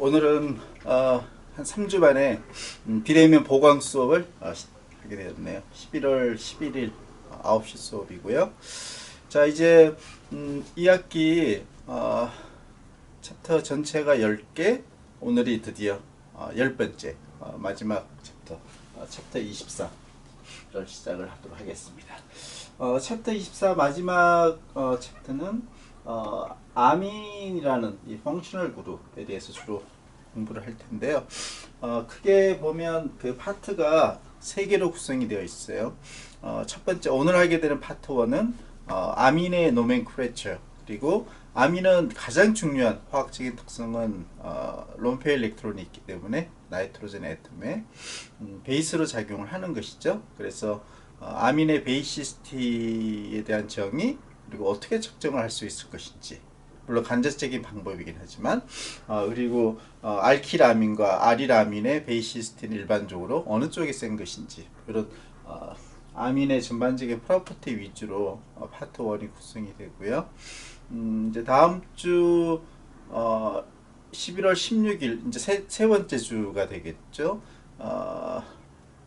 오늘은 한 3주 만에 비대면 보강 수업을 하게 되었네요. 11월 11일 9시 수업이고요. 자, 이제 2학기 챕터 전체가 10개, 오늘이 드디어 10번째 마지막 챕터 24를 시작을 하도록 하겠습니다. 챕터 24 마지막 챕터는 아민이라는 이 펑셔널 그룹에 대해서 주로 공부를 할 텐데요. 크게 보면 그 파트가 3개로 구성이 되어 있어요. 첫 번째 오늘 하게 되는 파트 1은 아민의 노멘클레처, 그리고 아민은 가장 중요한 화학적인 특성은 롬페 일렉트론이 있기 때문에 나이트로젠 애톰에 베이스로 작용을 하는 것이죠. 그래서 아민의 베이시스티에 대한 정의, 그리고 어떻게 측정을 할 수 있을 것인지, 물론 간접적인 방법이긴 하지만, 그리고 알키라민과 아리라민의 베이시스티는 일반적으로 어느 쪽이 센 것인지, 이런 아민의 전반적인 프로퍼티 위주로 파트 1이 구성이 되고요. 이제 다음 주 11월 16일 이제 세 번째 주가 되겠죠.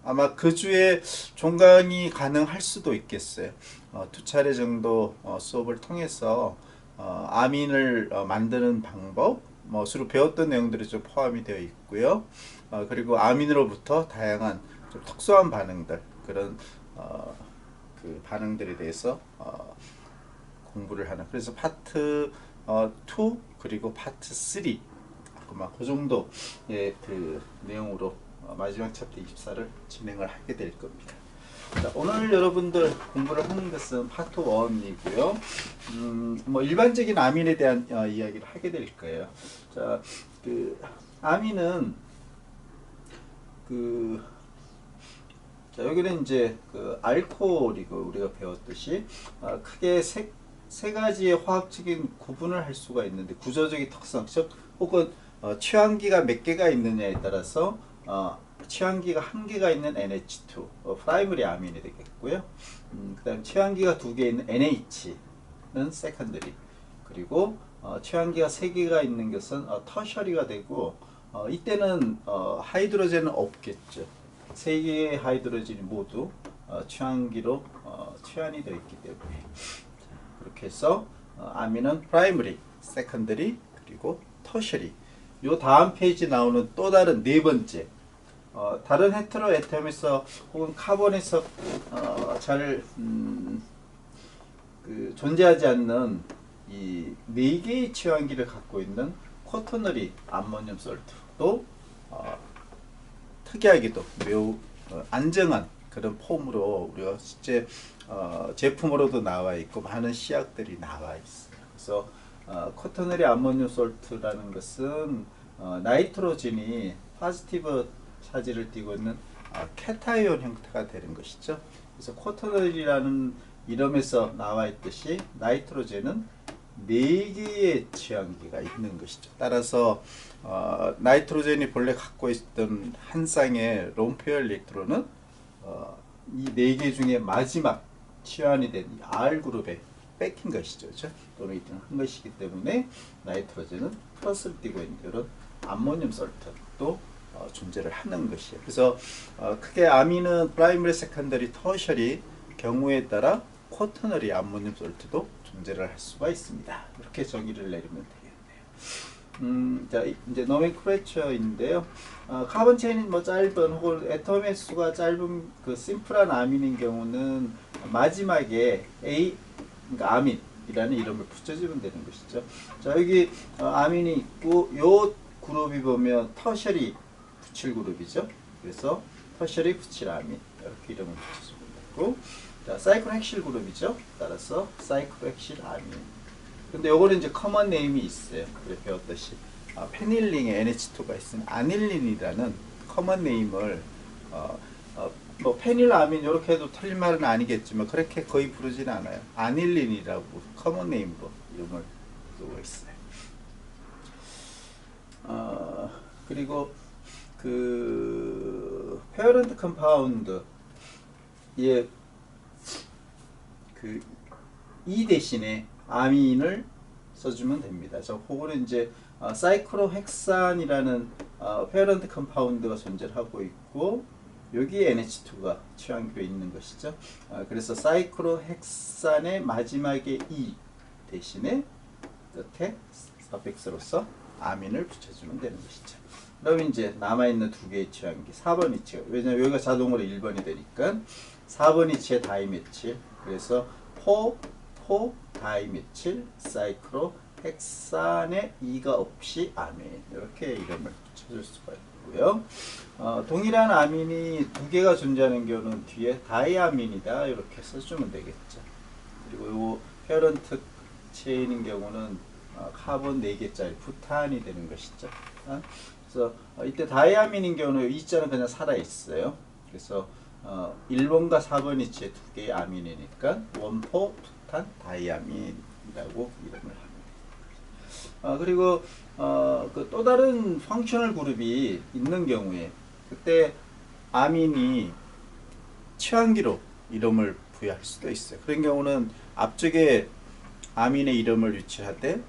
아마 그 주에 종강이 가능할 수도 있겠어요. 2차례 정도 수업을 통해서 아민을 만드는 방법, 주로 배웠던 내용들이 좀 포함이 되어 있고요. 그리고 아민으로부터 다양한 좀 특수한 반응들, 그런 그 반응들에 대해서 공부를 하는, 그래서 파트 2 그리고 파트 3 그 정도의 그 내용으로 마지막 챕터 24를 진행을 하게 될 겁니다. 자, 오늘 여러분들 공부를 하는 것은 파트 1이고요. 일반적인 아민에 대한 이야기를 하게 될 거예요. 자, 그 아민은 자, 여기는 이제 그 알코올이고, 우리가 배웠듯이 크게 세 가지의 화학적인 구분을 할 수가 있는데, 구조적인 특성, 즉 혹은 취항기가 몇 개가 있느냐에 따라서 취항기가 1개가 있는 NH2, 프라이머리 아민이 되겠고요. 그 다음 취항기가 2개 있는 NH는 세컨더리, 그리고 취항기가 3개가 있는 것은 터셔리가 되고, 이때는 하이드로젠은 없겠죠. 3개의 하이드로젠이 모두 취항기로 취한이 되어 있기 때문에. 그렇게 해서 아민은 프라이머리, 세컨더리, 그리고 터셔리. 요 다음 페이지 나오는 또 다른 네 번째, 다른 헤테로 애텀에서 혹은 카본에서 잘 존재하지 않는 이 4개의 취항기를 갖고 있는 쿼터너리 암모늄 솔트도 특이하게도 매우 안정한 그런 폼으로 우리가 실제 제품으로도 나와 있고 많은 시약들이 나와 있어요. 그래서 쿼터너리 암모늄 솔트라는 것은 나이트로젠이 포지티브 차지를 띠고 있는 캐타이온 형태가 되는 것이죠. 그래서 쿼터너리라는 이름에서 나와 있듯이 나이트로젠은 4개의 취항기가 있는 것이죠. 따라서 나이트로젠이 본래 갖고 있던 한 쌍의 롬페어 일렉트론은 이 4개 중에 마지막 취한이 된 R그룹에 뺏긴 것이죠. 그렇죠? 도네이트는 한 것이기 때문에 나이트로젠은 플러스를 띄고 있는 이런 암모늄 솔트도 존재를 하는 것이에요. 그래서 크게 아민은 프라이머리, 세컨더리, 터셔리 경우에 따라 쿼터너리 암모늄 솔트도 존재를 할 수가 있습니다. 이렇게 정의를 내리면 되겠네요. 자, 이제 노멘클레처인데요. 카본 체인이 짧은 혹은 애톰의 수가 짧은 그 심플한 아민인 경우는 마지막에 그러니까 아민이라는 이름을 붙여주면 되는 것이죠. 자, 여기 아민이 있고, 요 그룹이 보면 터셔리 부칠 그룹이죠. 그래서 터셔리 부칠 아민, 이렇게 이름을 붙여주면 되고, 자, 사이클헥실 그룹이죠. 따라서 사이클헥실 아민. 근데 요거는 이제 커먼 네임이 있어요. 우리 배웠듯이 페닐링에 NH2가 있으면 아닐린이라는 커먼 네임을 페닐아민 이렇게 해도 틀린 말은 아니겠지만 그렇게 거의 부르지는 않아요. 아닐린이라고 커먼 네임으로 이름을 두고 있어요. 그리고 그 페어런트 컴파운드 이 대신에 아민을 써주면 됩니다. 저 그거는 이제 사이클로헥산이라는 페어런트 컴파운드가 존재하고 있고 여기에 NH2가 취향기로 있는 것이죠. 그래서 사이클로헥산의 마지막에 E 대신에 끝에 서픽스로서 아민을 붙여주면 되는 것이죠. 그럼 이제 남아있는 두 개의 취향기 4번 위치, 왜냐면 여기가 자동으로 1번이 되니까 4번 위치에 다이메칠, 그래서 다이메칠 사이클로헥산에 E가 없이 아민, 이렇게 이름을 붙여줄 수가 있고요. 동일한 아민이 두 개가 존재하는 경우는 뒤에 다이아민이다 이렇게 써주면 되겠죠. 그리고 요 페어런트 체인인 경우는 카본 4개짜리 부탄이 되는 것이죠. 그래서 이때 다이아민인 경우는 이 자는 그냥 살아있어요. 그래서 1번과 4번 위치에 두 개의 아민이니까 원포, 부탄, 다이아민이라고 이름을 합니다. 그리고 그 또 다른 펑셔널 그룹이 있는 경우에 그때 아민이 취향기로 이름을 부여할 수도 있어요. 그런 경우는 앞쪽에 아민의 이름을 유치할 때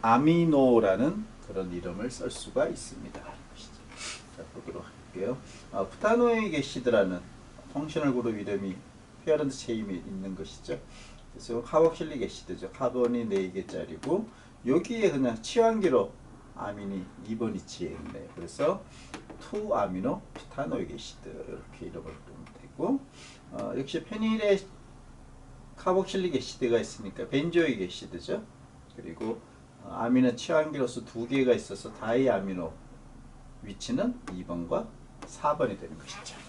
아미노라는 그런 이름을 쓸 수가 있습니다. 자, 보도록 할게요. 부타노에 게시드라는 펑셔널 그룹 이름이 페어런트 체인에 있는 것이죠. 그래서 카복실릭 애시드죠. 카본이 4개짜리고 여기에 그냥 취향기로 아민이 2번 위치에 있네요. 그래서 2아미노 부타노익 애시드 이렇게 이름을 부르면 되고 역시 페닐에 카복실릭 애시드가 있으니까 벤조익 애시드죠. 그리고 아민은 취향기로서 2개가 있어서 다이아미노 위치는 2번과 4번이 되는 것이죠.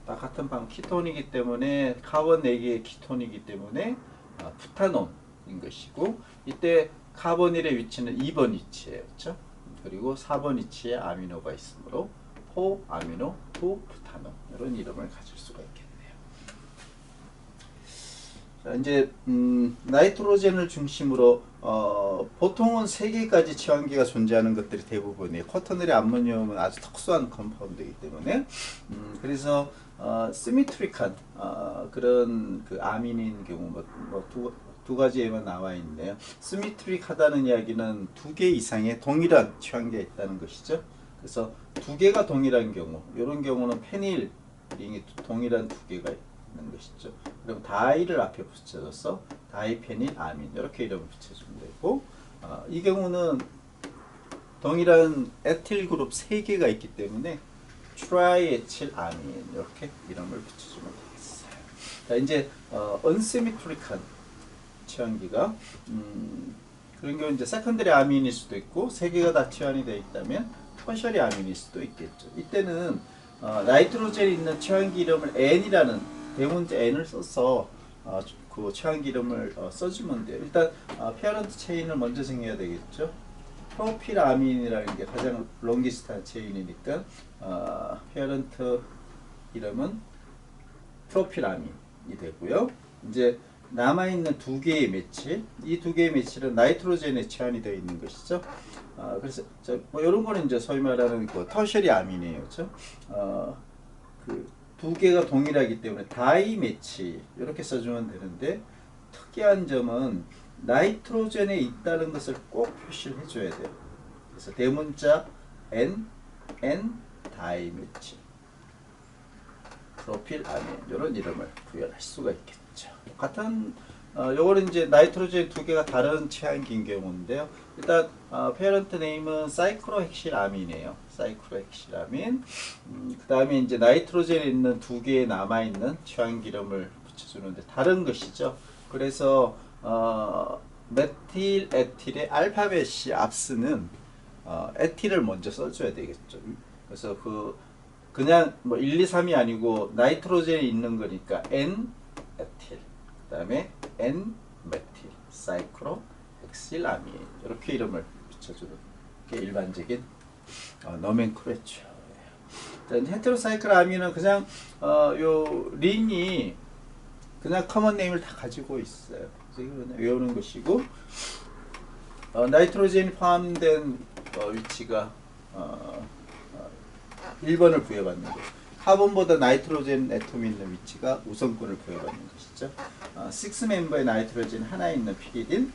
다 같은 방 키톤이기 때문에 카본 4개의 키톤이기 때문에 부타논인 것이고 이때 카보닐의 위치는 2번 위치예요. 그렇죠? 그리고 4번 위치에 아미노가 있으므로 포아미노, 포부타논 이런 이름을 가질 수가 있겠네요. 자, 이제 나이트로젠을 중심으로 보통은 3개까지 취향기가 존재하는 것들이 대부분이에요. 쿼터너리 암모늄은 아주 특수한 컴파운드이기 때문에 그래서 시미트리칸 그런 그 아민인 경우 두 가지에만 나와 있네요. 시미트릭하다는 이야기는 2개 이상의 동일한 취향기가 있다는 것이죠. 그래서 2개가 동일한 경우, 이런 경우는 페닐 링이 동일한 2개가 있는 것이죠. 그럼 다이를 앞에 붙여줘서 다이페닐 아민 이렇게 이름을 붙여주면 되고 이 경우는 동일한 에틸 그룹 3개가 있기 때문에 트라이에틸 아민 이렇게 이름을 붙여주면 되겠어요. 자, 이제 언시미트릭한 취향기가 그런 경우 이제 세컨더리 아민일 수도 있고 3개가 다 취향이 되어 있다면 터셔리 아민일 수도 있겠죠. 이때는 나이트로젠이 있는 취향기 이름을 N이라는 대문자 N을 써서 그 취향기 이름을 써주면 돼요. 일단 페어런트 체인을 먼저 정해야 되겠죠. 프로필아민이라는 게 가장 롱기스트한 체인이니까 페어런트 이름은 프로필아민이 되고요. 이제 남아있는 2개의 메칠, 이 2개의 메칠은 나이트로젠에 취한이 되어 있는 것이죠. 그래서 뭐 이런 거는 이제 소위 말하는 그 터셔리 아민이에요. 그렇죠? 그 2개가 동일하기 때문에 다이메칠 이렇게 써주면 되는데 특이한 점은 나이트로젠에 있다는 것을 꼭 표시를 해줘야 돼요. 그래서 대문자 N 다이메칠 프로필아민 이런 이름을 부여할 수가 있겠죠. 같은 요거는 이제 나이트로젠 2개가 다른 취향기인 경우인데요. 일단 페어런트 네임은 사이클로헥실아민이에요. 사이클로헥실아민. 그 다음에 이제 나이트로젠에 있는 2개의 남아있는 취향기 이름을 붙여주는데 다른 것이죠. 그래서 메틸 에틸의 알파벳이 앞서는 에틸을 먼저 써줘야 되겠죠. 그래서 그냥 뭐 1, 2, 3이 아니고 나이트로젠에 있는 거니까 N 에틸, 그 다음에 N 메틸, 사이클로헥실아민 이렇게 이름을 붙여주는 게 일반적인 노멘클레처예요. 헤테로사이클아민은 그냥 요 링이 그냥 커먼 네임을 다 가지고 있어요. 그래서 이거 외우는 것이고 나이트로젠이 포함된 위치가 1번을 부여받는 거예요. 카본보다 나이트로젠 애톰이 있는 위치가 우선권을 부여받는 것이죠. 6 멤버의 나이트로젠 하나 있는 피리딘,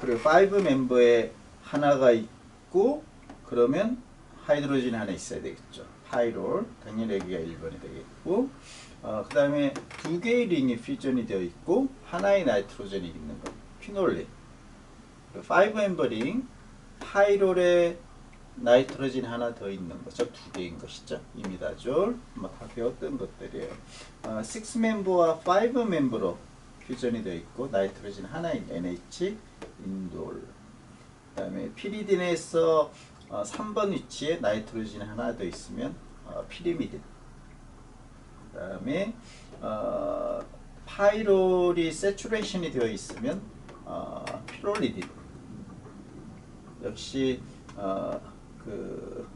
그리고 5 멤버에 하나가 있고, 그러면 하이드로젠이 하나 있어야 되겠죠. 파이롤, 당연히 여기가 1번이 되겠고, 그 다음에 두 개의 링이 퓨전이 되어 있고 하나의 나이트로젠이 있는 것, 퀴놀린. 5 멤버 링, 파이롤에 나이트로젠 하나 더 있는 거죠. 두 개인 것이죠. 이미다졸, 다 배웠던 것들이에요. 6 멤버와 5 멤버로 퓨전이 되어 있고 나이트로젠 하나인 NH, 인돌. 그 다음에 피리딘에서 3번 위치에 나이트로젠 하나 더 있으면 피리미딘. 그 다음에 파이롤이 세츄레이션이 되어 있으면 피롤리딘. 역시 그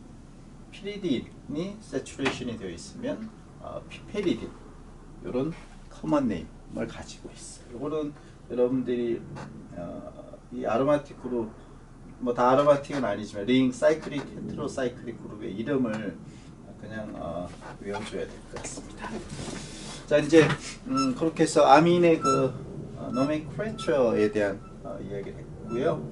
피리딘이 세츄레이션이 되어 있으면 피페리딘. 이런 커먼 네임을 가지고 있어요. 이거는 여러분들이 이 아로마틱 그룹, 뭐 다 아로마틱은 아니지만 링, 사이클릭, 헤테로사이클릭 그룹의 이름을 그냥 외워줘야 될 것 같습니다. 자, 이제 그렇게 해서 아민의 그 노멘클레처에 대한 이야기를 했고요.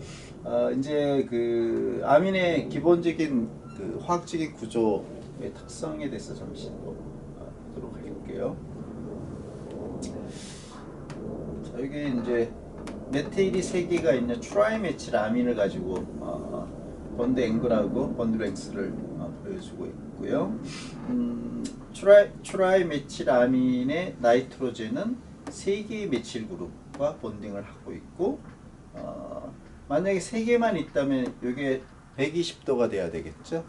이제 그 아민의 기본적인 그 화학적인 구조의 특성에 대해서 잠시 또 보도록 할게요. 자, 여기 이제 메테일이 3개가 있는 트라이 메칠 아민을 가지고 번드 앵글하고 번드 랭스를 보여주고 있고요. 트라이 메칠 아민의 나이트로젠은 3개의 메칠 그룹과 본딩을 하고 있고, 만약에 3개만 있다면 이게 120도가 돼야 되겠죠.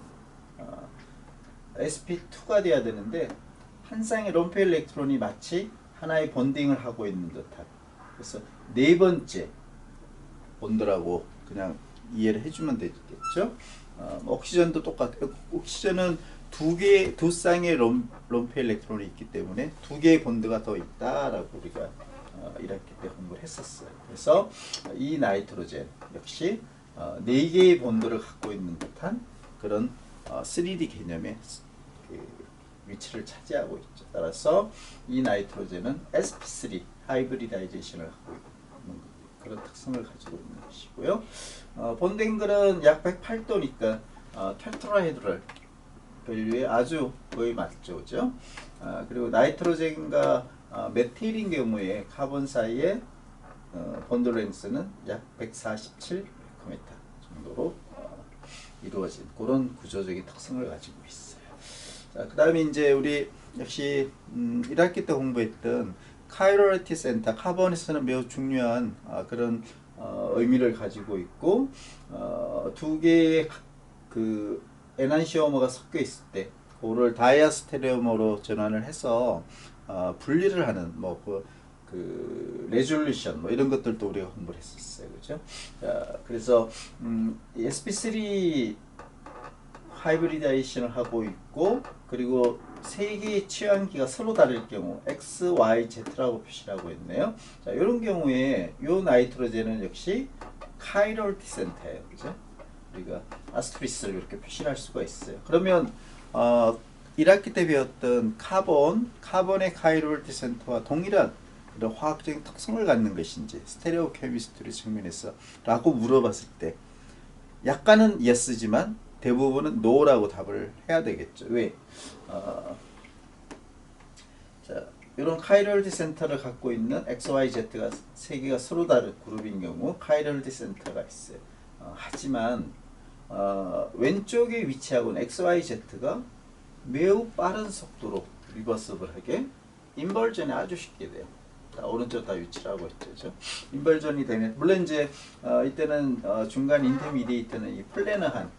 sp2가 돼야 되는데 한 쌍의 럼페 일렉트론이 마치 하나의 본딩을 하고 있는 듯한, 그래서 4번째 본드라고 그냥 이해를 해주면 되겠죠. 옥시전도 똑같아요. 옥시전은 두 쌍의 럼페 일렉트론이 있기 때문에 2개의 본드가 더 있다라고 우리가 1학기 때 공부를 했었어요. 그래서 이 나이트로젠 역시 4개의 본드를 갖고 있는 듯한 그런 3D 개념의 그 위치를 차지하고 있죠. 따라서 이 나이트로젠은 sp3 하이브리다이제이션을 갖고 있는 그런 특성을 가지고 있는 것이고요. 본드 앵글은 약 108도니까 테트라헤드럴 밸류에 아주 거의 맞죠, 그죠? 그리고 나이트로젠과 메틸인 경우에 카본 사이의 본드 랭스는 약 147 베코미터 정도로 이루어진 그런 구조적인 특성을 가지고 있어요. 자, 그 다음에 이제 우리 역시 1학기 때 공부했던 카이로레티 센터, 카본에서는 매우 중요한 그런 의미를 가지고 있고, 2개의 그 에난시오머가 섞여 있을 때 그거를 다이아스테레오머로 전환을 해서 분리를 하는 그 레졸루션 뭐 이런 것들도 우리가 공부를 했었어요, 그죠? 자, 그래서 sp3 하이브리다이션을 하고 있고, 그리고 3개의 취향기가 서로 다를 경우 X, Y, Z라고 표시를 하고 있네요. 자, 이런 경우에 이 나이트로젠은 역시 카이럴티 센터예요, 그죠? 우리가 아스트리스를 이렇게 표시를 할 수가 있어요. 그러면 1학기 때 배웠던 카본의 카이럴티 센터와 동일한 이런 화학적인 특성을 갖는 것인지 스테레오 케미스트리 측면에서 라고 물어봤을 때 약간은 yes지만 대부분은 no라고 답을 해야 되겠죠. 왜? 자, 이런 카이럴티 센터를 갖고 있는 XYZ가 3개가 서로 다른 그룹인 경우 카이럴티 센터가 있어요. 하지만 왼쪽에 위치하고 있는 XYZ가 매우 빠른 속도로 리버서블하게 인벌전이 아주 쉽게 돼요. 자, 오른쪽 다 위치를 하고 있죠. 그렇죠? 인벌전이 되면 물론 이제 이때는 중간 인터미디에이트는 이 플래너한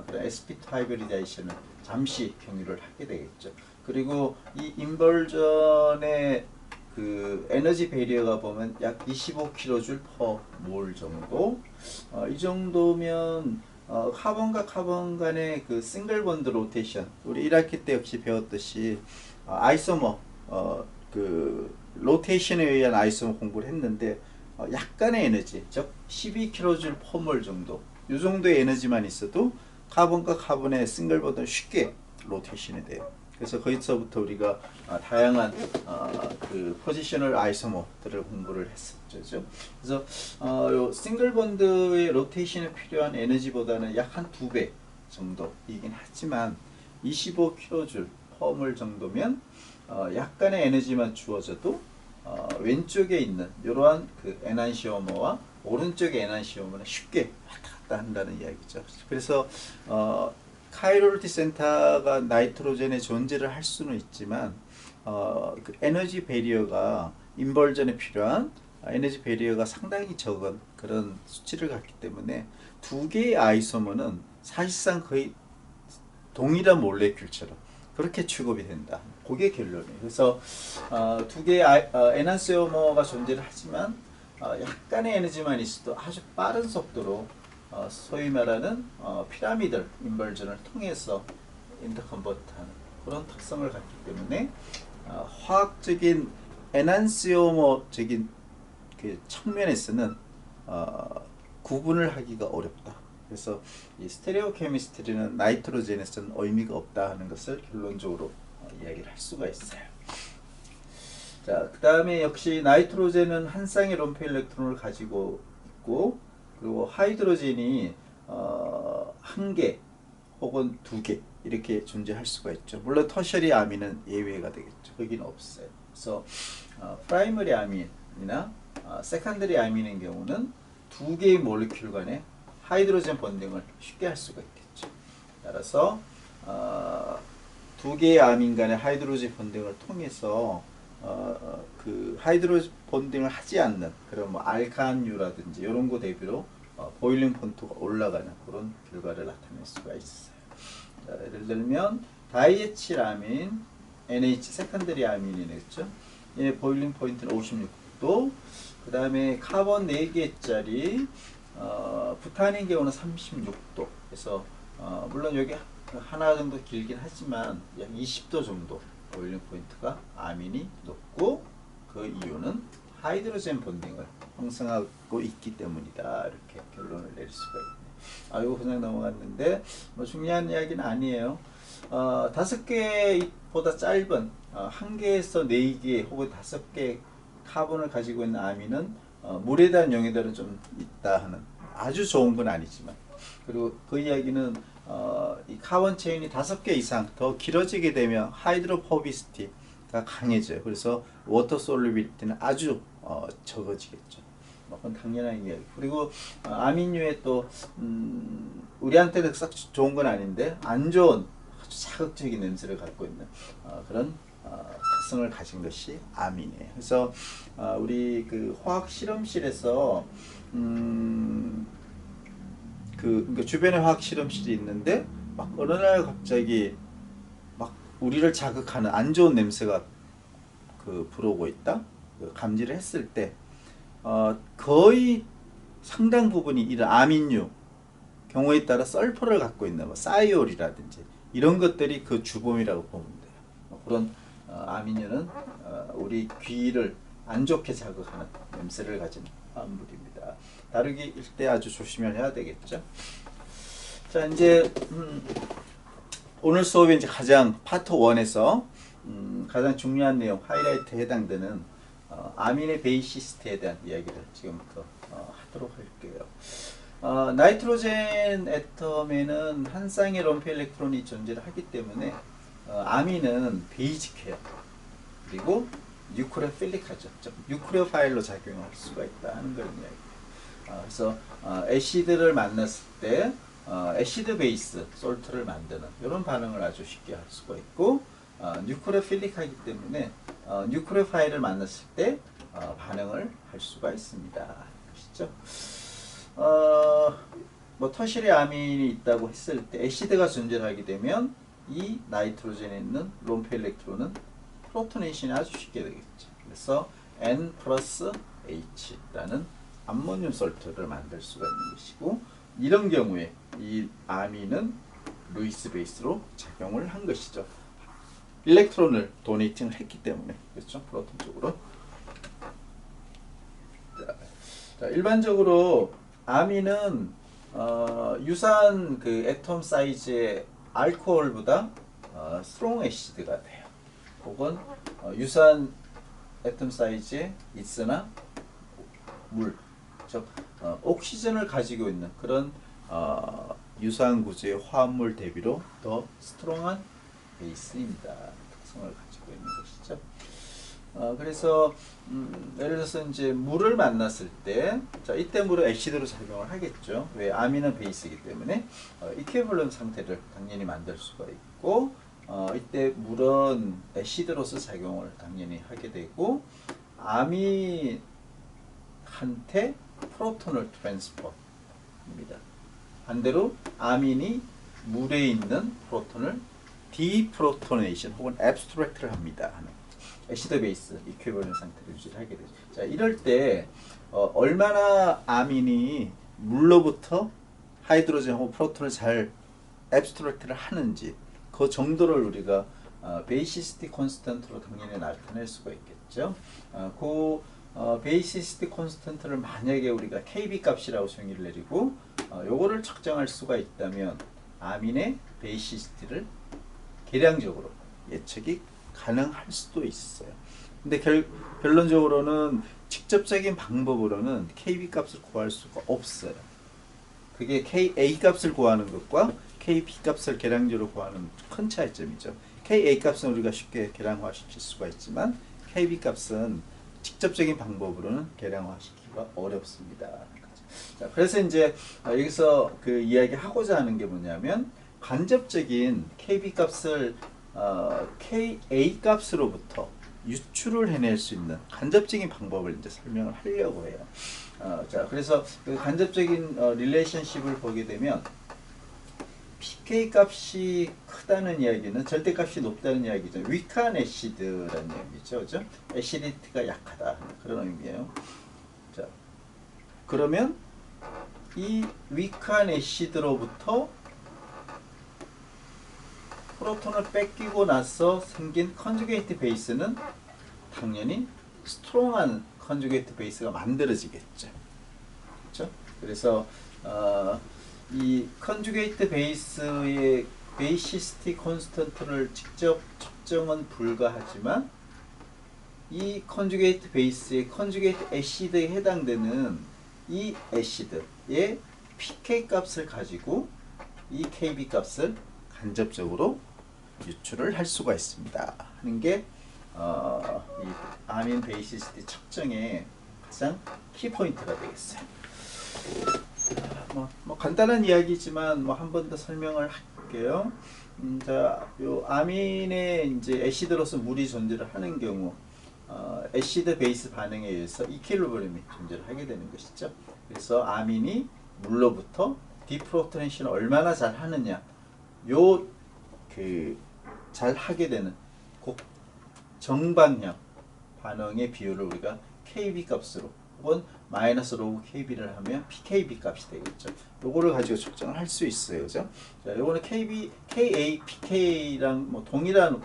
그런 sp2 하이브리다이션을 잠시 경유를 하게 되겠죠. 그리고 이 인벌전의 그 에너지 베리어가 보면 약 25kJ/몰 정도. 이 정도면 카본과 카본 간의 그 싱글 본드 로테이션, 우리 1학기 때 역시 배웠듯이 아이소머 그 로테이션에 의한 아이소머 공부를 했는데 약간의 에너지, 즉 12kJ/몰 정도, 이 정도의 에너지만 있어도 카본과 카본의 싱글 본드는 쉽게 로테이션이 돼요. 그래서 거기서부터 우리가 다양한 그 포지셔널 아이소모들을 공부를 했었죠. 그래서 요 싱글 본드의 로테이션에 필요한 에너지보다는 약 한 2배 정도이긴 하지만 25kJ 펌을 정도면 약간의 에너지만 주어져도 왼쪽에 있는 이러한 그 에난시오머와 오른쪽의 에난시오머는 쉽게 왔다 갔다 한다는 이야기죠. 그래서 카이로리티 센터가 나이트로젠의 존재를 할 수는 있지만 그 에너지 배리어가 인벌전에 필요한 에너지 배리어가 상당히 적은 그런 수치를 갖기 때문에 두 개의 아이소머는 사실상 거의 동일한 몰레큘처럼 그렇게 취급이 된다. 그게 결론이에요. 그래서 두 개의 에난시오머가 존재를 하지만 약간의 에너지만 있어도 아주 빠른 속도로 소위 말하는 피라미드 인버전을 통해서 인터컨버트하는 그런 특성을 갖기 때문에 화학적인 에난시오머적인 그 측면에서는 구분을 하기가 어렵다. 그래서 이 스테레오 케미스트리는 나이트로젠에서는 의미가 없다 하는 것을 결론적으로 이야기를 할 수가 있어요. 자, 그 다음에 역시 나이트로젠은 한 쌍의 롬프 일렉트론을 가지고 있고, 그리고 하이드로젠이 한 개 혹은 두 개 이렇게 존재할 수가 있죠. 물론 터셔리 아민은 예외가 되겠죠. 거기는 없어요. 그래서 프라이머리 아민이나 세컨더리 아민의 경우는 두 개의 몰레큘 간에 하이드로젠 번딩을 쉽게 할 수가 있겠죠. 따라서 두 개의 아민 간의 하이드로젠 번딩을 통해서 그 하이드로젠 번딩을 하지 않는 그런 뭐 알칸유라든지 이런 거 대비로 보일링 폰트가 올라가는 그런 결과를 나타낼 수가 있어요. 자, 예를 들면 다이에칠 아민, NH 세컨더리 아민이겠죠. 얘 보일링 포인트는 56도. 그 다음에 카본 4개짜리 부탄인 경우는 36도. 그래서 물론 여기 하나 정도 길긴 하지만 약 20도 정도 보일링 포인트가 아민이 높고 그 이유는 하이드로젠 본딩을 형성하고 있기 때문이다. 이렇게 결론을 내릴 수가 있네. 이거 그냥 넘어갔는데 뭐 중요한 이야기는 아니에요. 5개보다 짧은 1개에서 4개 혹은 5개 카본을 가지고 있는 아민은 물에 대한 용해들은 좀 있다 하는 아주 좋은 건 아니지만, 그리고 그 이야기는 이 카본 체인이 5개 이상 더 길어지게 되면 하이드로포비시티가 강해져요. 그래서 워터 솔루빌리티는 아주 적어지겠죠. 그건 당연한 이야기. 그리고 아민유에 또 우리한테는 썩 좋은 건 아닌데 안 좋은 아주 자극적인 냄새를 갖고 있는 그런 특성을 가진 것이 아민이에요. 그래서 우리 그 화학 실험실에서 그러니까 주변에 화학 실험실이 있는데 막 어느 날 갑자기 막 우리를 자극하는 안 좋은 냄새가 불어오고 있다. 감지를 했을 때 거의 상당 부분이 이런 아민유 경우에 따라 설퍼를 갖고 있는 뭐 사이올이라든지 이런 것들이 그 주범이라고 보면 돼요. 그런 아민유는 우리 귀를 안 좋게 자극하는 냄새를 가진 화합물입니다. 다루기 때 아주 조심을 해야 되겠죠. 자, 이제 오늘 수업에 이제 가장 파트 1에서 가장 중요한 내용 하이라이트에 해당되는 아민의 베이시스트에 대한 이야기를 지금부터 하도록 할게요. 나이트로젠 애텀에는 한 쌍의 롬프 일렉트론이 존재를 하기 때문에 아민은 베이직해요. 그리고 뉴크레오필릭하죠. 뉴크레오파일로 작용할 수가 있다 하는 그런 이야기예요. 그래서 애시드를 만났을 때 애시드 베이스 솔트를 만드는 이런 반응을 아주 쉽게 할 수가 있고, 뉴크레오필릭하기 때문에 뉴크레오파일을 만났을 때 반응을 할 수가 있습니다. 아시죠? 뭐 터시리 아민이 있다고 했을 때 애시드가 존재하게 되면 이 나이트로젠에 있는 롬프 일렉트론은 프로토네이션이 아주 쉽게 되겠죠. 그래서 N 플러스 H라는 암모늄 솔트를 만들 수가 있는 것이고, 이런 경우에 이 아민은 루이스 베이스로 작용을 한 것이죠. 일렉트론을 도네이팅을 했기 때문에, 그렇죠? 프로톤 쪽으로. 자, 일반적으로 아민은 유사한 그 애톰 사이즈의 알코올보다 스트롱 애시드가 돼요. 혹은 유사한 애톰 사이즈의 있으나 물, 즉 옥시전을 가지고 있는 그런 유사한 구조의 화합물 대비로 더 스트롱한 베이스입니다. 특성을 가지고 있는 것이죠. 그래서 예를 들어서 이제 물을 만났을 때, 자 이때 물을 애시드로 작용을 하겠죠. 왜? 아민은 베이스이기 때문에 이퀴벌런 상태를 당연히 만들 수가 있고, 이때 물은 애시드로서 작용을 당연히 하게 되고, 아민한테 프로톤을 트랜스퍼입니다. 반대로 아민이 물에 있는 프로톤을 디프로토네이션 혹은 앱스트랙트를 합니다. 애시드 베이스 이퀴벌런 상태를 유지하게 되죠. 자, 이럴 때 얼마나 아민이 물로부터 하이드로젠 혹은 프로톤을 잘 앱스트랙트를 하는지 그 정도를 우리가 베이시스티 콘스턴트로 당연히 나타낼 수가 있겠죠. 베이시스티 콘스턴트를 만약에 우리가 KB 값이라고 정의를 내리고 요거를 측정할 수가 있다면 아민의 베이시스티를 계량적으로 예측이 가능할 수도 있어요. 근데 결론적으로는 직접적인 방법으로는 KB 값을 구할 수가 없어요. 그게 KA 값을 구하는 것과 KB 값을 계량적으로 구하는 큰 차이점이죠. KA 값은 우리가 쉽게 계량화시킬 수가 있지만 KB 값은 직접적인 방법으로는 계량화시키기가 어렵습니다. 자, 그래서 이제 여기서 그 이야기하고자 하는 게 뭐냐면 간접적인 KB 값을 KA 값으로부터 유출을 해낼 수 있는 간접적인 방법을 이제 설명을 하려고 해요. 자, 그래서 그 간접적인 릴레이션십을 보게 되면 pK 값이 크다는 이야기는 절대값이 높다는 이야기죠. 위크한 애시드라는 얘기죠. 그죠? 애시디티가 약하다. 그런 의미예요. 자, 그러면 이 위크한 애시드로부터 프로톤을 뺏기고 나서 생긴 컨주게이트 베이스는 당연히 스트롱한 컨주게이트 베이스가 만들어지겠죠. 그렇죠? 그래서 이 컨주게이트 베이스의 베이시스티 콘스턴트를 직접 측정은 불가하지만 이 컨주게이트 베이스의 컨주게이트 애시드에 해당되는 이 애시드의 pK 값을 가지고 이 KB 값을 간접적으로 유출을 할 수가 있습니다. 하는 게 이 아민 베이시스티 측정의 가장 키포인트가 되겠어요. 뭐 간단한 이야기지만 뭐 한 번 더 설명을 할게요. 자, 요 아민의 이제 애시드로서 물이 존재를 하는 경우 애시드 베이스 반응에 의해서 이퀄리브리엄이 존재를 하게 되는 것이죠. 그래서 아민이 물로부터 디프로토네이션을 얼마나 잘 하느냐, 요 잘 하게 되는 정방향 반응의 비율을 우리가 KB 값으로 혹은 마이너스 로그 KB를 하면 PKB 값이 되겠죠. 요거를 가지고 측정을 할 수 있어요. 그죠? 자, 요거는 KB, KA, PK랑 뭐 동일한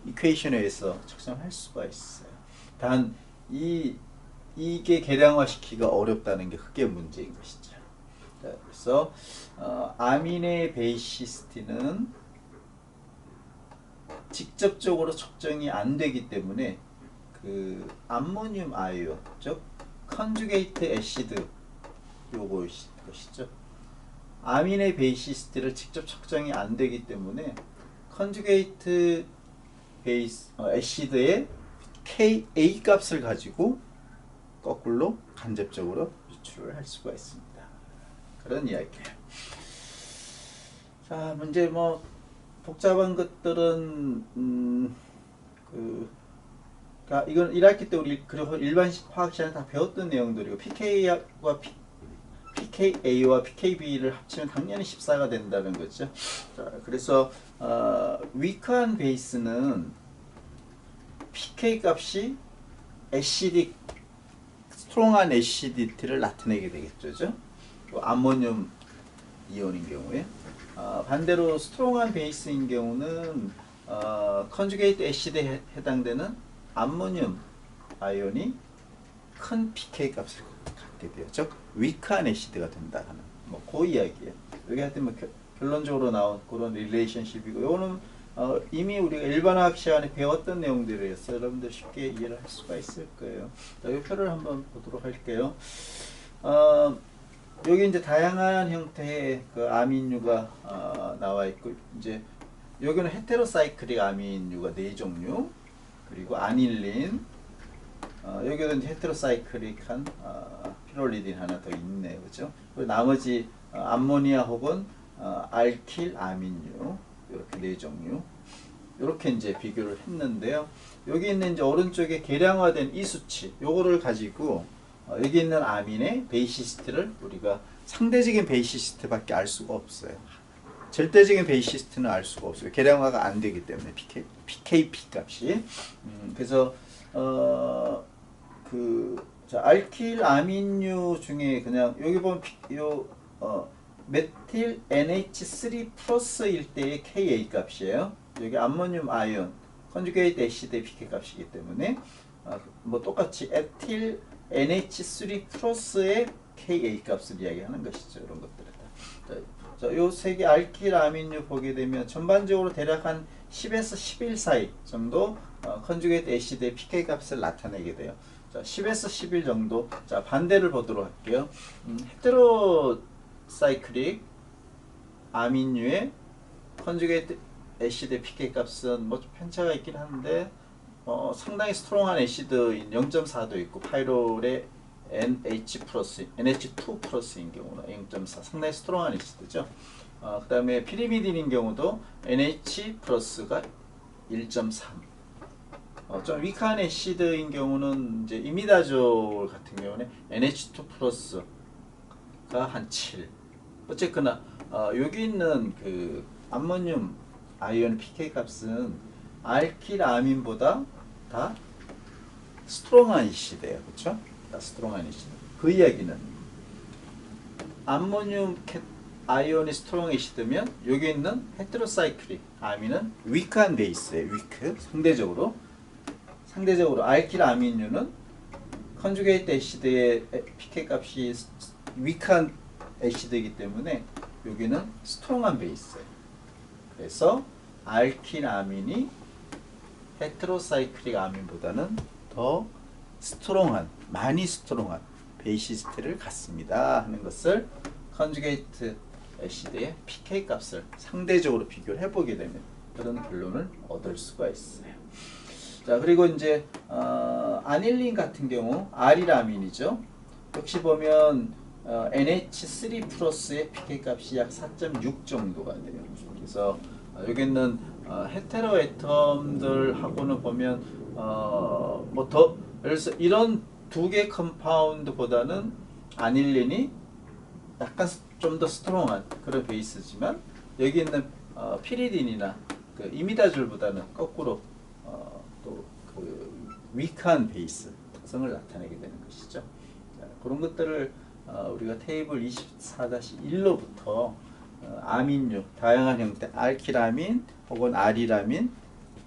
이퀘이션에 의해서 측정할 수가 있어요. 단 이게 계량화시키기가 어렵다는 게 크게 문제인 것이죠. 자, 그래서 아민의 베이시스티는 직접적으로 측정이 안 되기 때문에 그 암모늄 아이온, 즉 컨주게이트 애시드 요것이죠. 아민의 베이시스티를 직접 측정이 안 되기 때문에 컨주게이트 애시드의 KA 값을 가지고 거꾸로 간접적으로 유출을 할 수가 있습니다. 그런 이야기예요. 자, 문제 뭐 복잡한 것들은 이건 1학기 때 우리 그리고 일반 화학 시간에 다 배웠던 내용들이고 PKA와 PKB를 합치면 당연히 14가 된다는 거죠. 자, 그래서 위크한 베이스는 pK 값이 스트롱한 애시디티를 나타내게 되겠죠. 암모늄 이온인 경우에 반대로 스트롱한 베이스인 경우는 컨주게이트 애시드에 해당되는 암모늄 아이온이 큰 pK 값을 갖게 되죠. 위크한 애시드가 된다는 뭐 그 이야기예요. 여기 하여튼 뭐 결론적으로 나온 그런 릴레이션십이고, 이거는 이미 우리가 일반화학 시간에 배웠던 내용들이었어요. 여러분들 쉽게 이해를 할 수가 있을 거예요. 자, 이 표를 한번 보도록 할게요. 여기 이제 다양한 형태의 그 아민류가 나와 있고, 이제 여기는 헤테로사이클릭 아민류가 4종류, 그리고 아닐린, 여기는 이제 헤테로사이클릭한 피롤리딘 하나 더 있네요, 그죠? 그리고 나머지 암모니아 혹은 알킬 아민류, 이렇게 4종류, 이렇게 이제 비교를 했는데요. 여기 있는 이제 오른쪽에 계량화된 이 수치, 요거를 가지고 여기 있는 아민의 베이시스트를 우리가 상대적인 베이시스트밖에 알 수가 없어요. 절대적인 베이시스트는 알 수가 없어요. 계량화가 안 되기 때문에 PKP 값이. 그래서 자, 알킬 아민류 중에 그냥 여기 보면 메틸 NH3 플러스일 때의 Ka 값이에요. 여기 암모늄 아이온 컨주게이트 애시드의 pK 값이기 때문에 뭐 똑같이 에틸 NH3 플러스의 Ka 값을 이야기하는 것이죠. 이런 것들을 자, 요 세 개 알킬 아민류 보게 되면 전반적으로 대략 한 10에서 11 사이 정도 컨주게이트 애시드의 pK 값을 나타내게 돼요. 자, 10에서 11 정도. 자, 반대를 보도록 할게요. 헤테로사이클릭 아민류의 컨주게이트 애시드 pK 값은 뭐 편차가 있긴 한데 상당히 스트롱한 애시드인 0.4도 있고, 파이롤의 NH2 플러스인 경우는 0.4, 상당히 스트롱한 애시드죠. 그 다음에 피리미딘인 경우도 NH 플러스가 1.3. 좀 위크한 애시드인 경우는 이제 이미다졸 같은 경우는 NH2 플러스가 한 7. 어쨌거나 여기 있는 그 암모늄 아이온 pK 값은 알킬 아민보다 다 스트롱한 애시드예요, 그렇죠? 다 스트롱한 애시드. 그 이야기는 암모늄 아이온이 스트롱 애시드면 여기 있는 헤테로사이클릭 아민은 위크한 베이스예요. 위크. 상대적으로 알킬 아민류는 컨주게이트 애시드의 pK 값이 위크한 애시드이기 때문에 여기는 스트롱한 베이스예요. 그래서 알킬 아민이 헤테로사이클릭 아민보다는 더 스트롱한, 많이 스트롱한 베이시스트를 갖습니다 하는 것을 컨주게이트 애시드의 pK 값을 상대적으로 비교를 해보게 되면 그런 결론을 얻을 수가 있어요. 자, 그리고 이제 아닐린 같은 경우 R이라민이죠. 역시 보면 NH3 플러스의 pK 값이 약 4.6 정도가 돼요. 그래서 여기 있는 헤테로 애텀들하고는 보면 뭐 더 예를 들어서 이런 두 개 컴파운드보다는 아닐린이 약간 좀 더 스트롱한 그런 베이스지만, 여기 있는 피리딘이나 그 이미다졸보다는 거꾸로 또 그 위크한 베이스 특성을 나타내게 되는 것이죠. 자, 그런 것들을 우리가 테이블 24-1로부터 아민류, 다양한 형태, 알키라민 혹은 아리라민,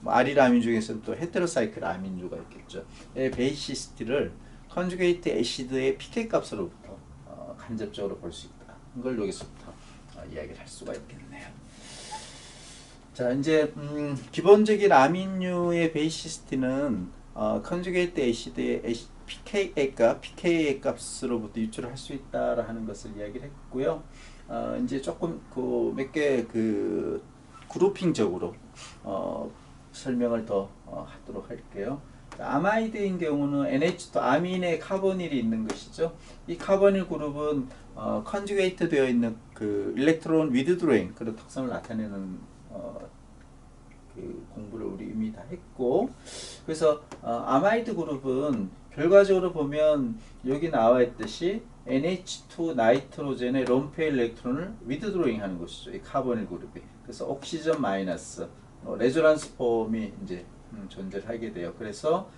아리라민 중에서는 또 헤테로사이클 아민류가 있겠죠. 베이시스트를 컨주게이트 애시드의 pK 값으로부터 간접적으로 볼 수 있다. 이걸 여기서부터 이야기를 할 수가 있겠네요. 자, 이제 기본적인 아민류의 베이시스트는 컨주게이트 애시드의 pKa 값으로부터 유출을 할 수 있다라는 것을 이야기를 했고요. 이제 조금 그 몇 개 그 그룹핑적으로 설명을 더 하도록 할게요. 아마이드인 경우는 NH2 아민의 카보닐이 있는 것이죠. 이 카보닐 그룹은 컨주게이트 되어 있는 그 일렉트론 위드드로잉 그런 특성을 나타내는 그 공부를 우리 이미 다 했고, 그래서 아마이드 그룹은 결과적으로 보면 여기 나와 있듯이 NH2 나이트로젠의 롬페 일렉트론을 위드드로잉 하는 것이죠. 이 카보닐 그룹이. 그래서 옥시전 마이너스 레조넌스 폼이 이제 존재를 하게 돼요. 그래서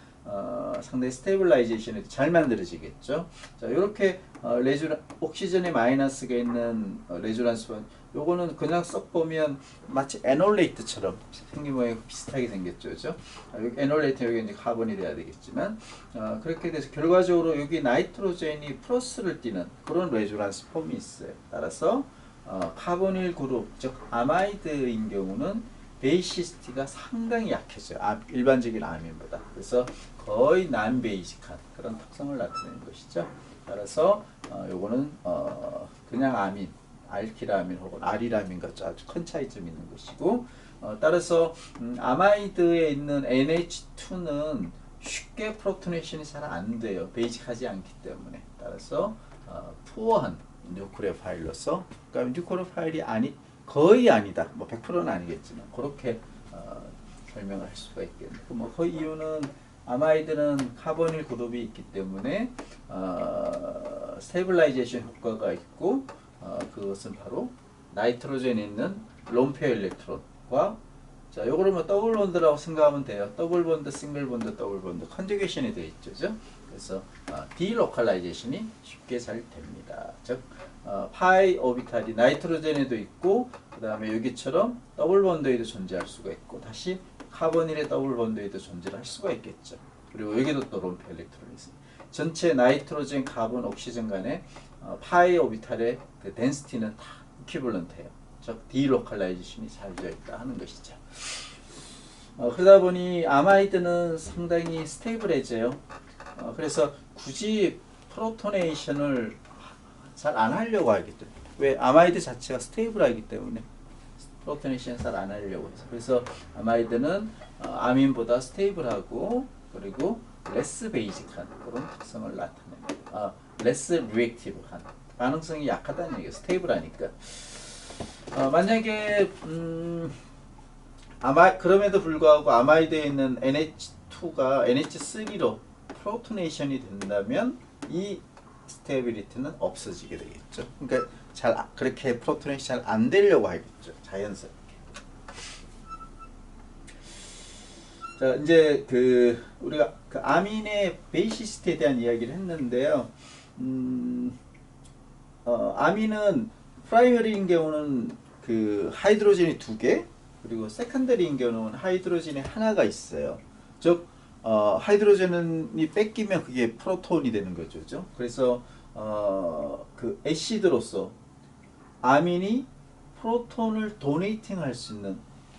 상당히 스테이블라이제이션이 잘 만들어지겠죠. 자, 이렇게 옥시전의 마이너스가 있는 레조넌스 폼, 요거는 그냥 썩 보면 마치 에놀레이트처럼 생긴 모양이 비슷하게 생겼죠, 그죠? 여기 에놀레이트 여기 이제 카본이 돼야 되겠지만, 그렇게 돼서 결과적으로 여기 나이트로젠이 플러스를 띠는 그런 레조넌스 폼이 있어요. 따라서 카보닐 그룹, 즉 아마이드인 경우는 베이시스티가 상당히 약해져요. 일반적인 아민보다. 그래서 거의 난베이직한 그런 특성을 나타내는 것이죠. 따라서 요거는 그냥 아민, 알키라민 혹은 아리라민 같이 아주 큰 차이점이 있는 것이고, 따라서 아마이드에 있는 NH2는 쉽게 프로토네이션이 잘 안 돼요. 베이직하지 않기 때문에. 따라서 푸어한 뉴크레오 파일로서, 그러니까 뉴크레오 파일이 거의 아니다. 뭐 100%는 아니겠지만 그렇게 설명을 할 수가 있겠네요. 그 이유는 아마이드는 카보닐 그룹이 있기 때문에 스테빌라이제이션 효과가 있고, 그것은 바로 나이트로젠에 있는 롬페어 일렉트론과, 자, 요거를 뭐 더블 본드라고 생각하면 돼요. 더블 본드, 싱글 본드, 더블 본드 컨주게이션이 되어 있죠. 그래서 디로컬라이제이션이 쉽게 잘 됩니다. 즉 파이 오비탈이 나이트로젠에도 있고, 그 다음에 여기처럼 더블 본드에도 존재할 수가 있고, 다시 카보닐의 더블 본드에도 존재를 할 수가 있겠죠. 그리고 여기도 또 롬페 일렉트론이 있습니다. 전체 나이트로젠, 카본, 옥시전 간의 파이 오비탈의 그 덴시티는 다 이퀴벌런트예요. 즉 디로컬라이제이션이 잘 되어 있다 하는 것이죠. 그러다 보니 아마이드는 상당히 스테이블해져요. 그래서 굳이 프로토네이션을 잘 안 하려고 하겠죠. 왜? 아마이드 자체가 스테이블하기 때문에 프로토네이션 잘 안 하려고 해서. 그래서 아마이드는 아민보다 스테이블하고, 그리고 레스 베이직한 그런 특성을 나타냅니다. 레스 리액티브한, 반응성이 약하다는 얘기예요. 스테이블하니까. 만약에 그럼에도 불구하고 아마이드에 있는 NH2가 NH3로 프로토네이션이 된다면 이 스테빌리티는 없어지게 되겠죠. 그러니까 그렇게 프로토네이션 잘 안 되려고 하겠죠. 자연스럽게. 자, 이제 우리가 아민의 베이시스트에 대한 이야기를 했는데요. 아민은 프라이머리인 경우는 하이드로젠이 2개, 그리고 세컨더리인 경우는 하이드로젠이 하나가 있어요. 즉 하이드로젠이 뺏기면 그게 프로톤이 되는 거죠. 그래서 애시드로서 아민이 프로톤을 도네이팅 할 수 있는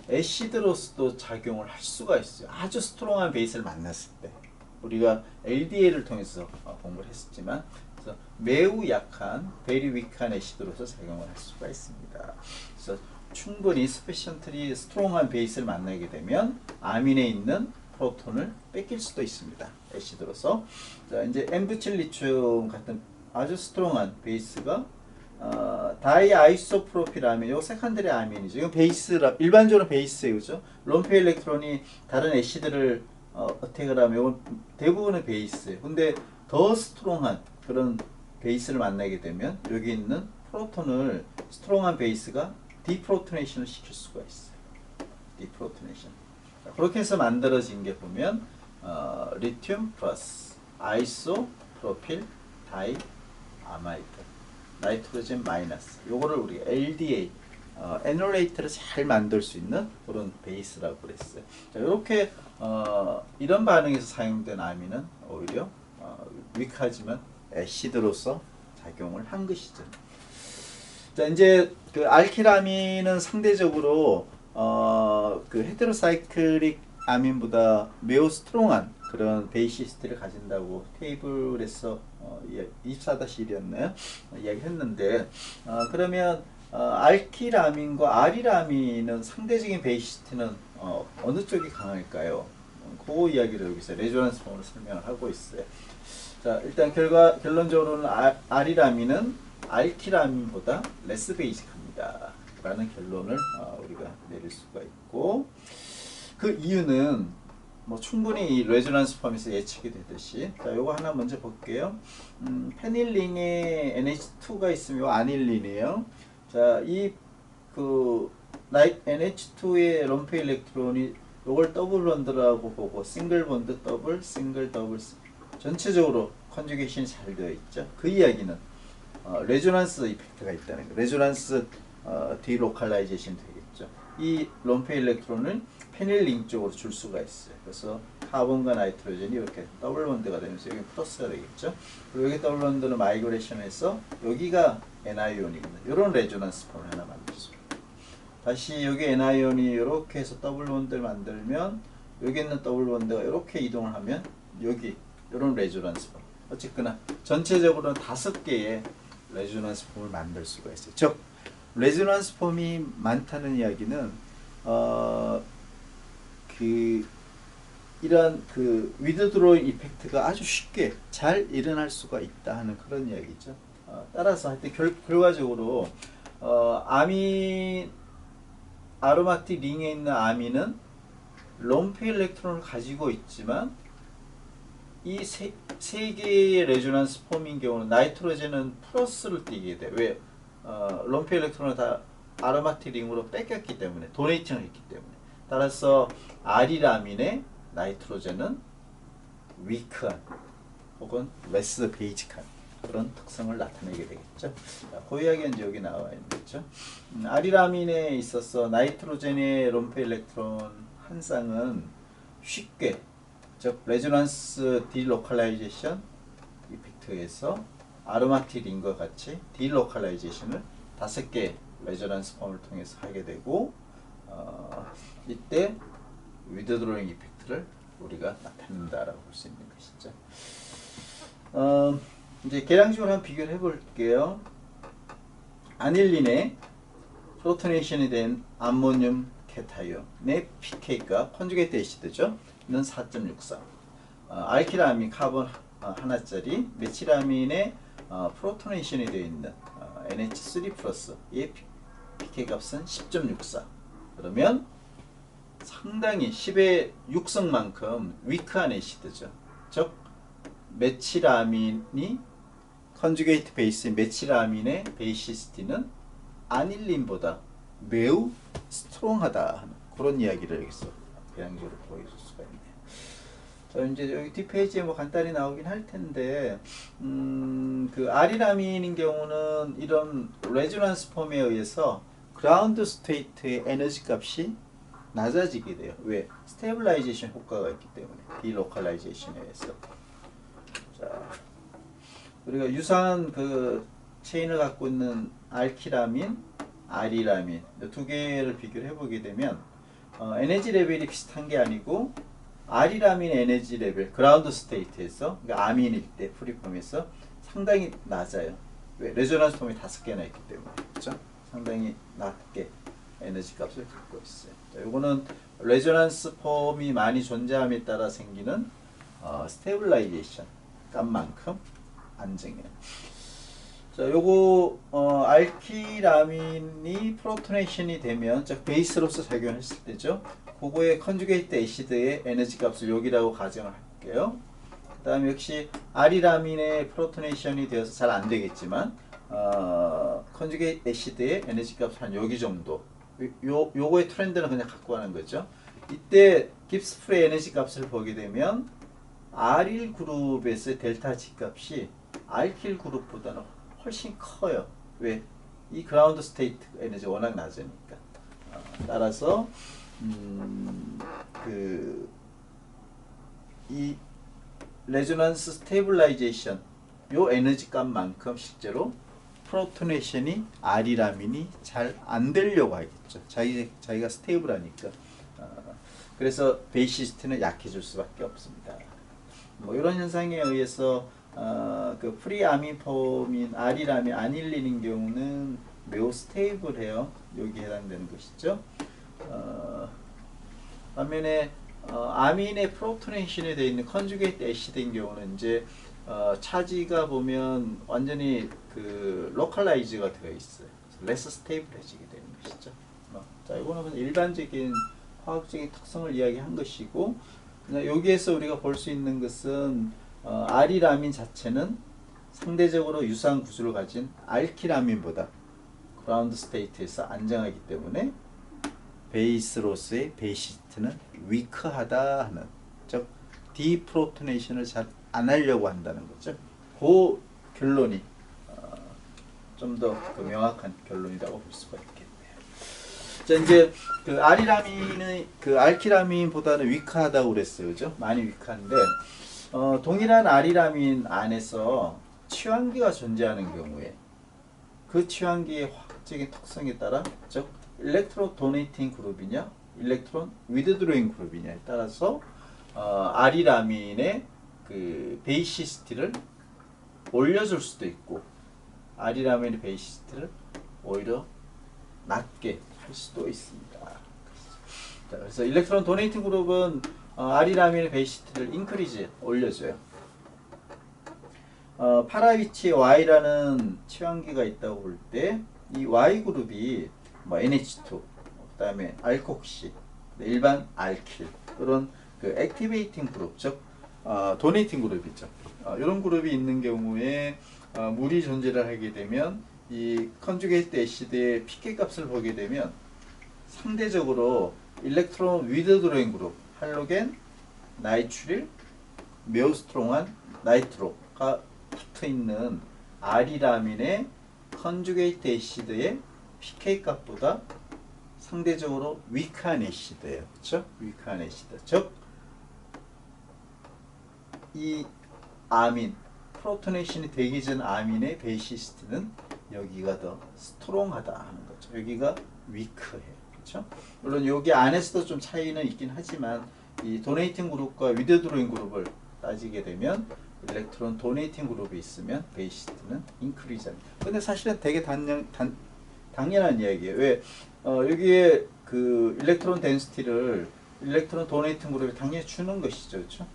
애시드로서도 작용을 할 수가 있어요. 아주 스트롱한 베이스를 만났을 때. 우리가 LDL을 통해서 공부를 했었지만, 그래서 매우 약한 베리 위크한 애시드로서 작용을 할 수가 있습니다. 그래서 충분히 스페션트리 스트롱한 베이스를 만나게 되면 아민에 있는 프로톤을 뺏길 수도 있습니다. 애시드로서. 자, 이제 엠부칠리튬 같은 아주 스트롱한 베이스가 다이아이소프로필 아민, 요 세컨더리 아민이죠. 이건 베이스라, 일반적으로 베이스예요, 그죠? 롬페 일렉트론이 다른 애시드를 어택을 하면 이건 대부분은 베이스예요. 근데 더 스트롱한 그런 베이스를 만나게 되면 여기 있는 프로톤을 스트롱한 베이스가 디프로토네이션을 시킬 수가 있어요. 디프로토네이션. 그렇게 해서 만들어진 게 보면 리튬 플러스 아이소프로필 다이 아마이드, 나이트로젠 마이너스. 요거를 우리가 LDA 에놀레이트를 잘 만들 수 있는 그런 베이스라고 그랬어요. 자, 이렇게 이런 반응에서 사용된 아민은 오히려 위크하지만 애시드로서 작용을 한 것이죠. 자, 이제 알키라민은 상대적으로 헤테로사이클릭 아민보다 매우 스트롱한 그런 베이시스트를 가진다고 테이블에서 24-1이었나요? 이야기했는데, 그러면 알키라민과 아리라민은 상대적인 베이시스트는 어느 쪽이 강할까요? 그 이야기를 여기서 레조넌스 폼으로 설명을 하고 있어요. 자, 일단 결론적으로는 아리라민은 알키라민보다 레스 베이직합니다 라는 결론을 우리가 내릴 수가 있고, 그 이유는 뭐 충분히 이 레조넌스 폼에서 예측이 되듯이, 자, 요거 하나 먼저 볼게요. 페닐링에 NH2가 있으면 아닐린이에요. 자, NH2의 롬페 일렉트론이 요걸 더블 본드라고 보고, 싱글 본드, 더블, 싱글, 더블, 전체적으로 컨주게이션이 잘 되어 있죠. 그 이야기는 레조넌스 이펙트가 있다는 거. 레조넌스 디로컬라이제이션 되겠죠. 이 롬페 일렉트론을 페닐링 쪽으로 줄 수가 있어요. 그래서 카본과 나이트로젠이 이렇게 더블 본드가 되면서 여기 플러스가 되겠죠. 그리고 여기 더블 본드는 마이그레이션해서 여기가 N아이온이거든요. 이런 레조넌스 폼을 하나 만들 수 있어요. 다시 여기 N아이온이 이렇게 해서 더블 본드를 만들면 여기 있는 더블 본드가 이렇게 이동을 하면 여기 이런 레조넌스 폼. 어쨌거나 전체적으로는 5개의 레조넌스 폼을 만들 수가 있어요. 즉 레조넌스 폼이 많다는 이야기는 이런 위드드로잉 이펙트가 아주 쉽게 잘 일어날 수가 있다 하는 그런 이야기죠. 따라서 하여튼 결과적으로 아로마틱 링에 있는 아민은 롬프 일렉트론을 가지고 있지만 이 세 개의 레조넌스 폼인 경우는 나이트로젠은 플러스를 띄게 돼. 왜? 롬프 일렉트론을 다 아로마틱 링으로 뺏겼기 때문에, 도네이팅을 했기 때문에. 따라서 아리라민의 나이트로젠은 위크한 혹은 레스 베이직한 그런 특성을 나타내게 되겠죠. 그 이야기가 이제 여기 나와 있는 거죠. 아리라민에 있어서 나이트로젠의 롬프 일렉트론 한 쌍은 쉽게, 즉 레조넌스 디로컬라이제이션 이펙트에서 아로마틱 링과 같이 디로컬라이제이션을 5개 레조넌스 폼을 통해서 하게 되고, 이때 위드드로잉 이펙트를 우리가 나타낸다라고 볼 수 있는 것이죠. 이제 계량식으로 한번 비교를 해볼게요. 아닐린의 프로토네이션이 된 암모늄 케타이온의 pK가 컨주게이트 애시드죠. 는 4.63. 알키라민 카본 하나짜리 메치라민의 프로토네이션이 되어 있는 NH3 플러스 의 pK 값은 10.64. 그러면 상당히 10의 6성만큼 위크한 애시드죠. 즉 메치라민이 컨주게이트 베이스인 메치라민의 베이시스티는 아닐린보다 매우 스트롱하다 하는 그런 이야기를 여기서 계량적으로 보여줄 수가 있네요. 자, 이제 여기 뒷페이지에 뭐 간단히 나오긴 할 텐데, 그 아리라민인 경우는 이런 레조넌스 폼에 의해서 그라운드 스테이트의 에너지 값이 낮아지게 돼요. 왜? 스테빌라이제이션 효과가 있기 때문에. 디로컬라이제이션에 의해서. 자, 우리가 유사한 그 체인을 갖고 있는 알키라민, 아리라민 두 개를 비교를 해보게 되면 에너지 레벨이 비슷한 게 아니고 아리라민의 에너지 레벨, 그라운드 스테이트에서, 그러니까 아민일 때 프리폼에서 상당히 낮아요. 왜? 레조넌스 폼이 5개나 있기 때문에. 그렇죠? 상당히 낮게 에너지 값을 갖고 있어요. 자, 요거는 레조넌스 폼이 많이 존재함에 따라 생기는 스테빌라이제이션 값만큼 안정해요. 자, 요거 알키라민이 프로토네이션이 되면, 즉 베이스로서 작용했을 때죠. 그거의 컨주게이트 애시드의 에너지 값을 여기라고 가정을 할게요. 그 다음에 역시 아리라민의 프로토네이션이 되어서 잘 안 되겠지만 컨주게이트 애시드의 에너지 값을 한 여기 정도. 요거의 트렌드는 그냥 갖고 가는 거죠. 이때 깁스 프레 에너지 값을 보게 되면 R1 그룹에서의 델타 G 값이 알킬 그룹보다는 훨씬 커요. 왜? 이 그라운드 스테이트 에너지 워낙 낮으니까. 따라서 이 레조넌스 스테빌라이제이션 요 에너지 값만큼 실제로 프로토네이션이 아리라민이 잘 안 되려고 하겠죠. 자기가 스테이블하니까. 그래서 베이시스트는 약해질 수밖에 없습니다. 뭐 이런 현상에 의해서 그 프리아민폼인 아리라민, 아닐린인 경우는 매우 스테이블해요. 여기에 해당되는 것이죠. 반면에 아민의 프로토네이션이 되어 있는 컨주게이트 애시드인 경우는 이제 차지가 보면 완전히 그 로컬라이즈가 되어 있어요. 레스 스테이블해지게 되는 것이죠. 자, 이거는 일반적인 화학적인 특성을 이야기한 것이고, 그냥 여기에서 우리가 볼 수 있는 것은 아리라민 자체는 상대적으로 유사한 구조를 가진 알키라민보다 그라운드 스테이트에서 안정하기 때문에 베이스로서의 베이시스트는 위크하다 하는, 즉 디프로토네이션을 잘 안 하려고 한다는 거죠. 그 결론이 좀 더 명확한 결론이라고 볼 수가 있겠네요. 자, 이제 그 아리라민은 그 알키라민보다는 위크하다고 그랬어요. 그죠? 많이 위크한데 동일한 아리라민 안에서 취환기가 존재하는 경우에 그 취환기의 화학적인 특성에 따라 즉 일렉트론 도네이팅 그룹이냐 일렉트론 위드드로잉 그룹이냐에 따라서 아리라민의 그 베이시스티를 올려줄 수도 있고 아리라민의 베이시스티를 오히려 낮게 할 수도 있습니다. 자, 그래서 일렉트론 도네이팅 그룹은 아리라민의 베이시스티를 인크리즈 올려줘요. 파라 위치에 Y라는 취환기가 있다고 볼 때 이 Y 그룹이 뭐 NH2, 그다음에 알콕시, 일반 알킬 그런 그 액티베이팅 그룹, 즉 도네이팅 그룹이죠. 이런 그룹이 있는 경우에 물이 존재를 하게 되면 이 컨주게이트 애시드의 pK 값을 보게 되면 상대적으로 일렉트론 위드드로잉 그룹, 할로겐, 나이트릴, 매우 스트롱한 나이트로가 붙어 있는 아리라민의 컨주게이트 애시드의 pK 값보다 상대적으로 위크한 애시드예요. 그렇죠? 위크한 애시드. 즉 이 아민, 프로토네이션이 되기 전 아민의 베이시스트는 여기가 더 스트롱하다 하는 거죠. 여기가 위크해요. 그렇죠? 물론 여기 안에서도 좀 차이는 있긴 하지만 이 도네이팅 그룹과 위드드로잉 그룹을 따지게 되면 일렉트론 도네이팅 그룹이 있으면 베이시스트는 인크리즈합니다. 근데 사실은 되게 당연한 이야기예요. 왜 여기에 그 일렉트론 덴시티를 일렉트론 도네이팅 그룹이 당연히 주는 것이죠. 그렇죠?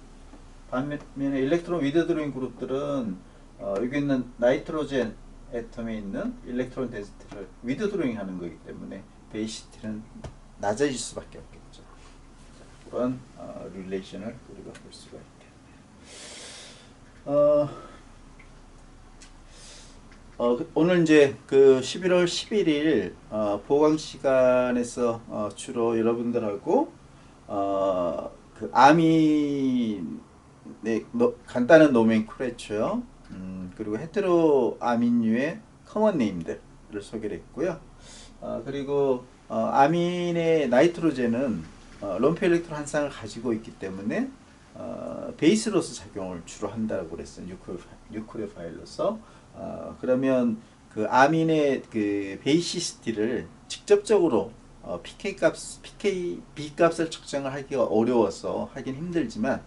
반면에 일렉트론 위드드로잉 그룹들은 여기 있는 나이트로젠 애텀에 있는 일렉트론 덴시티를 위드드로잉 하는 거기 때문에 베이시스티는 낮아질 수밖에 없겠죠. 그런 릴레이션을 우리가 볼 수가 있겠네요. 오늘 이제 그 11월 11일 보강 시간에서 주로 여러분들하고 그 아민 간단한 노멘클레처 그리고 헤테로 아민류의 커먼 네임들을 소개를 했고요. 그리고 아민의 나이트로젠은 롬프 일렉트론 한 쌍을 가지고 있기 때문에 베이스로서 작용을 주로 한다고 그랬어요. 뉴클레오파일로서. 그러면 그 아민의 그 베이시스티를 직접적으로 pK B 값을 측정을 하기가 어려워서 하긴 힘들지만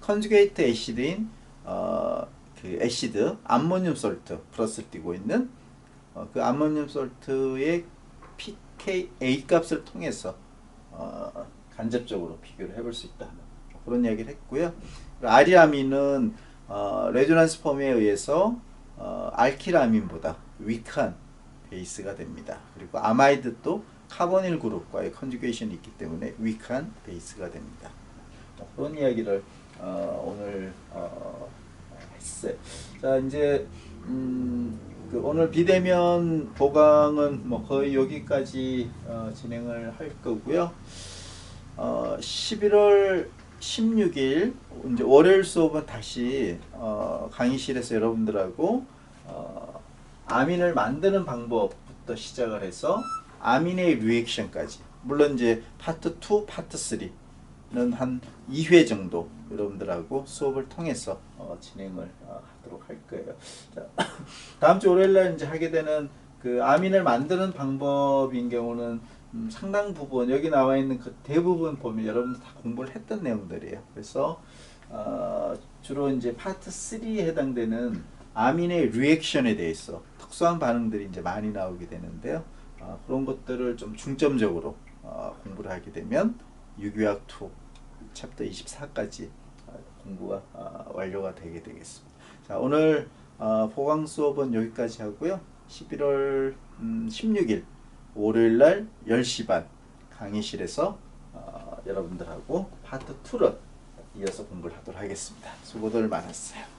컨주게이트 애시드인 그 애시드 암모늄 솔트 플러스를 띄고 있는 그 암모늄 솔트의 pK A 값을 통해서 간접적으로 비교를 해볼 수 있다. 그런 이야기를 했고요. 아리아민은 레조넌스 폼에 의해서 알키라민보다 위크한 베이스가 됩니다. 그리고 아마이드도 카보닐 그룹과의 컨주게이션이 있기 때문에 위크한 베이스가 됩니다. 그런 이야기를 오늘 했어요. 자, 이제 그 오늘 비대면 보강은 뭐 거의 여기까지 진행을 할 거고요. 11월 16일 이제 월요일 수업은 다시 강의실에서 여러분들하고 아민을 만드는 방법부터 시작을 해서 아민의 리액션까지, 물론 이제 파트 2, 파트 3는 한 2회 정도 여러분들하고 수업을 통해서 진행을 하도록 할 거예요. 자, 다음 주 월요일 날 이제 하게 되는 그 아민을 만드는 방법인 경우는 상당 부분 여기 나와 있는 그 대부분 보면 여러분들 다 공부를 했던 내용들이에요. 그래서 주로 이제 파트 3에 해당되는 아민의 리액션에 대해서 특수한 반응들이 이제 많이 나오게 되는데요. 그런 것들을 좀 중점적으로 공부를 하게 되면 유기화학 2 챕터 24까지 공부가 완료가 되게 되겠습니다. 자, 오늘 보강 수업은 여기까지 하고요. 11월 16일 월요일 날 10시 반 강의실에서 여러분들하고 파트 2를 이어서 공부를 하도록 하겠습니다. 수고들 많았어요.